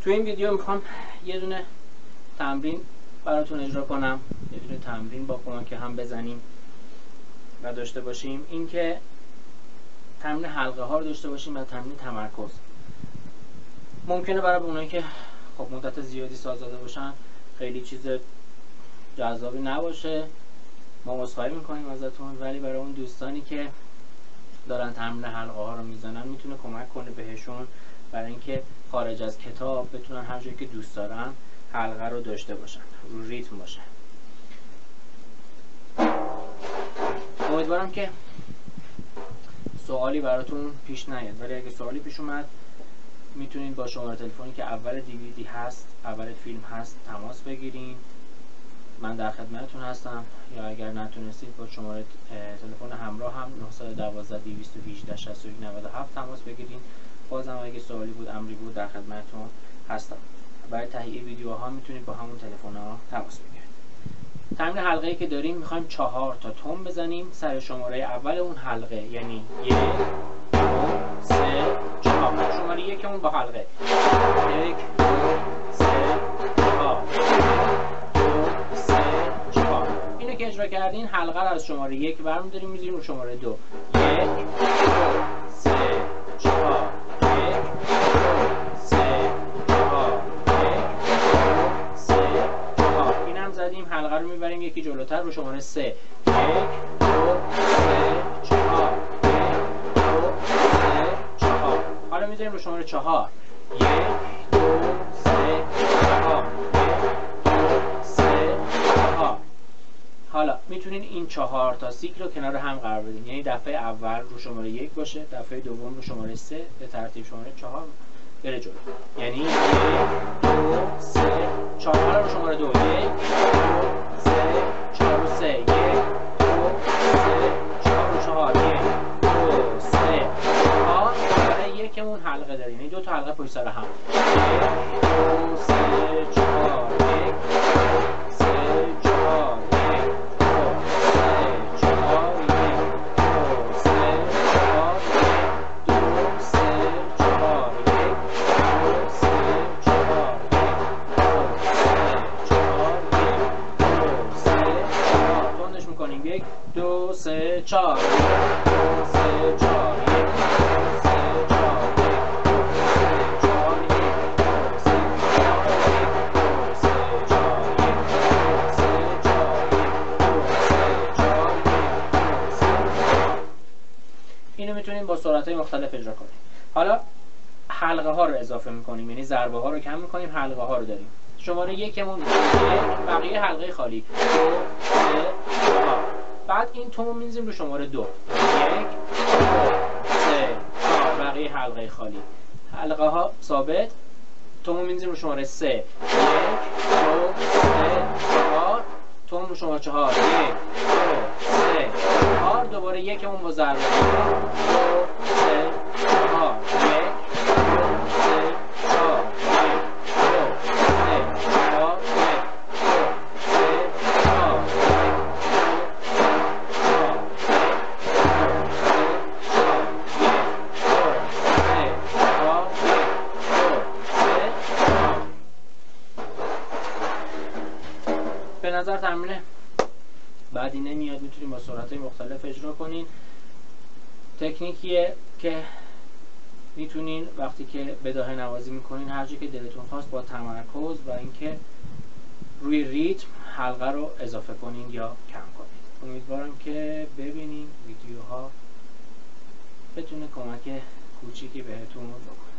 تو این ویدیو میخوام یه دونه تمرین براتون اجرا کنم، یه دونه تمرین با کمک هم بزنیم و داشته باشیم. این که تمرین حلقه ها رو داشته باشیم و تمرین تمرکز. ممکنه برای اونایی که خب مدت زیادی ساز زده باشن خیلی چیز جذابی نباشه، ما عذرخواهی میکنیم ازتون، ولی برای اون دوستانی که دارن تمرین حلقه ها رو میزنن میتونه کمک کنه بهشون برای اینکه خارج از کتاب بتونن هر جایی که دوست دارن حلقه رو داشته باشن، رو ریتم باشه. امیدوارم که سوالی براتون پیش نیاد، ولی اگه سوالی پیش اومد میتونید با شماره تلفنی که اول دیویدی هست، اول فیلم هست تماس بگیرین. من در خدمتتون هستم، یا اگر نتونستید با شماره تلفن همراه هم 912 218 61 97 تماس بگیرین. بازم اگه سوالی بود، امری بود، در خدمتتون هستم. برای تهیه ویدیوها میتونید با همون تلفن ها تماس بگیرید. تمرین حلقه ای که داریم میخوایم 4 تا تون بزنیم سر شماره اول اون حلقه، یعنی 1 2 3 4. شماره یکمون با حلقه 1 2 3 4 2 3 4. اینو که اجرا کردین حلقه رو از شماره 1 برمی‌داریم میذاریم رو شماره 2. 1 2 3 4 1 2 3 4 1 2 3 4. اینم زدیم. حلقه رو میبریم یکی جلوتر رو شماره 3. 1 2 3 4 1 2 3 4. حالا میذاریم رو شماره 4. 1 2 3 4 1 2 3 4. حالا میتونین این 4 تا سیک رو کنار هم قرار بدین، یعنی دفعه اول رو شماره 1 باشه، دفعه دوم رو شماره 3، به ترتیب شماره 4 بره جلو. یعنی 1 2 3 4. حالا رو شماره 2 1 2 3 4 و 3 1 2 3 4 و 4 1 2 3 4. برای یکمون حلقه داریم، یعنی 2 تا حلقه پشت سر هم. 1 2 3 4 1 3 4 1 2 3 4 1 2 3 4 2 3 4 1 2 3 4 تندش میکنیم. 1 2 3 4 2 3 4 1 2 3 4 اینو میتونیم با سرعت‌های مختلف اجرا کنیم. حالا حلقه ها رو اضافه میکنیم، یعنی ضربه ها رو کم میکنیم، حلقه ها رو داریم. شماره 1 مون بقیه حلقه خالی 2 3 4. بعد این تومو می‌ذاریم رو شماره 2. 1 2 3 4. بقیه حلقه خالی. حلقه ها ثابت. تومو می‌ذاریم رو شماره 3. 1 2 3 4. توم رو شماره 4. 1 2 3 4. دوباره یکمون با ضربه 2 3 4 1 2 3 4 1 2 3 4 به نظر تمرین بعدی نمیاد، میتونیم با سرعت‌های مختلف اجرا کنین. تکنیکیه که میتونین وقتی که بداهه نوازی میکنین هر جایی که دلتون خواست با تمرکز و اینکه روی ریتم حلقه رو اضافه کنین یا کم کنین. امیدوارم که ببینین ویدیوها بتونه کمک کوچیکی بهتون بکنه.